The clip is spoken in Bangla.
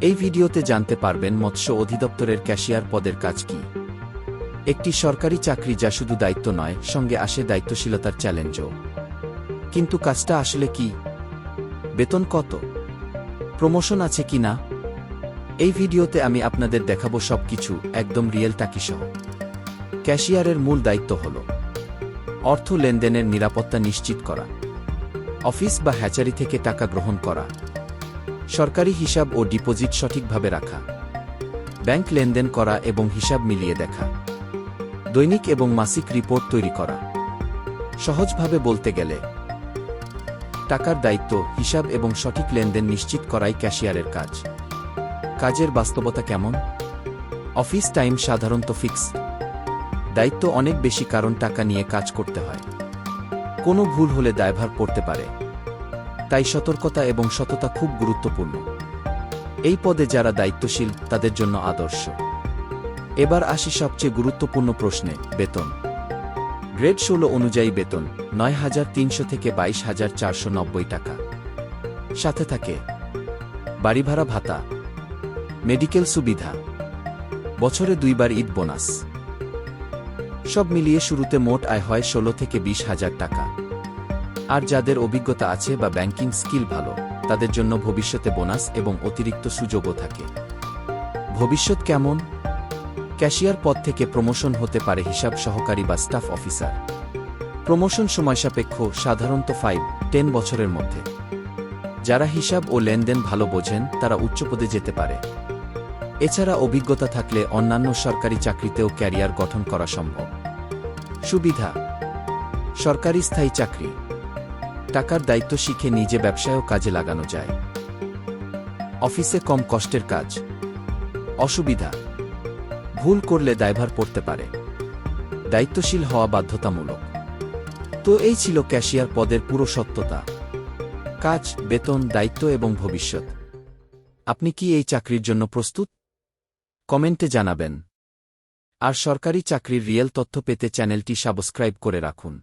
এই ভিডিওতে জানতে পারবেন মৎস্য অধিদপ্তরের ক্যাশিয়ার পদের কাজ কি। একটি সরকারি চাকরি যা শুধু দায়িত্ব নয়, সঙ্গে আসে দায়িত্বশীলতার চ্যালেঞ্জও। কিন্তু কাজটা আসলে কি? বেতন কত? প্রমোশন আছে কি না? এই ভিডিওতে আমি আপনাদের দেখাবো সবকিছু, একদম রিয়েল টাকিসহ। ক্যাশিয়ারের মূল দায়িত্ব হল অর্থ লেনদেনের নিরাপত্তা নিশ্চিত করা, অফিস বা হ্যাচারি থেকে টাকা গ্রহণ করা, সরকারি হিসাব ও ডিপোজিট সঠিকভাবে রাখা, ব্যাংক লেনদেন করা এবং হিসাব মিলিয়ে দেখা, দৈনিক এবং মাসিক রিপোর্ট তৈরি করা। সহজভাবে বলতে গেলে টাকার দায়িত্ব, হিসাব এবং সঠিক লেনদেন নিশ্চিত করাই ক্যাশিয়ারের কাজ। কাজের বাস্তবতা কেমন? অফিস টাইম সাধারণত ফিক্সড। দায়িত্ব অনেক বেশি, কারণ টাকা নিয়ে কাজ করতে হয়। কোনো ভুল হলে দায়ভার পড়তে পারে, তাই সতর্কতা এবং সততা খুব গুরুত্বপূর্ণ। এই পদে যারা দায়িত্বশীল তাদের জন্য আদর্শ। এবার আসি সবচেয়ে গুরুত্বপূর্ণ প্রশ্নে, বেতন। গ্রেড 16 অনুযায়ী বেতন ৯,৩০০ থেকে ২২,৪৯০ টাকা। সাথে থাকে বাড়ি ভাড়া ভাতা, মেডিকেল সুবিধা, বছরে 2 বার ঈদ বোনাস। সব মিলিয়ে শুরুতে মোট আয় হয় 16 থেকে 20,000 টাকা। আর যাদের অভিজ্ঞতা আছে বা ব্যাংকিং স্কিল ভালো, তাদের জন্য ভবিষ্যতে বোনাস এবং অতিরিক্ত সুযোগও থাকে। ভবিষ্যৎ কেমন? ক্যাশিয়ার পদ থেকে প্রমোশন হতে পারে হিসাব সহকারী বা স্টাফ অফিসার। প্রমোশন সময়সাপেক্ষ, সাধারণত 5-10 বছরের মধ্যে। যারা হিসাব ও লেনদেন ভালো বোঝেন তারা উচ্চপদে যেতে পারে। এছাড়া অভিজ্ঞতা থাকলে অন্যান্য সরকারি চাকরিতেও ক্যারিয়ার গঠন করা সম্ভব। সুবিধা: সরকারি স্থায়ী চাকরি, টাকার দায়িত্ব শিখে নিজে ব্যবসায়ও কাজে লাগানো যায়। অফিসে কম কষ্টের কাজ। অসুবিধা: ভুল করলে দায়ভার পড়তে পারে, দায়িত্বশীল হওয়া বাধ্যতামূলক। তো এই ছিল ক্যাশিয়ার পদের পুরো সত্যতা: কাজ, বেতন, দায়িত্ব এবং ভবিষ্যৎ। আপনি কি এই চাকরির জন্য প্রস্তুত? কমেন্টে জানাবেন। আর সরকারি চাকরির রিয়েল তথ্য পেতে চ্যানেলটি সাবস্ক্রাইব করে রাখুন।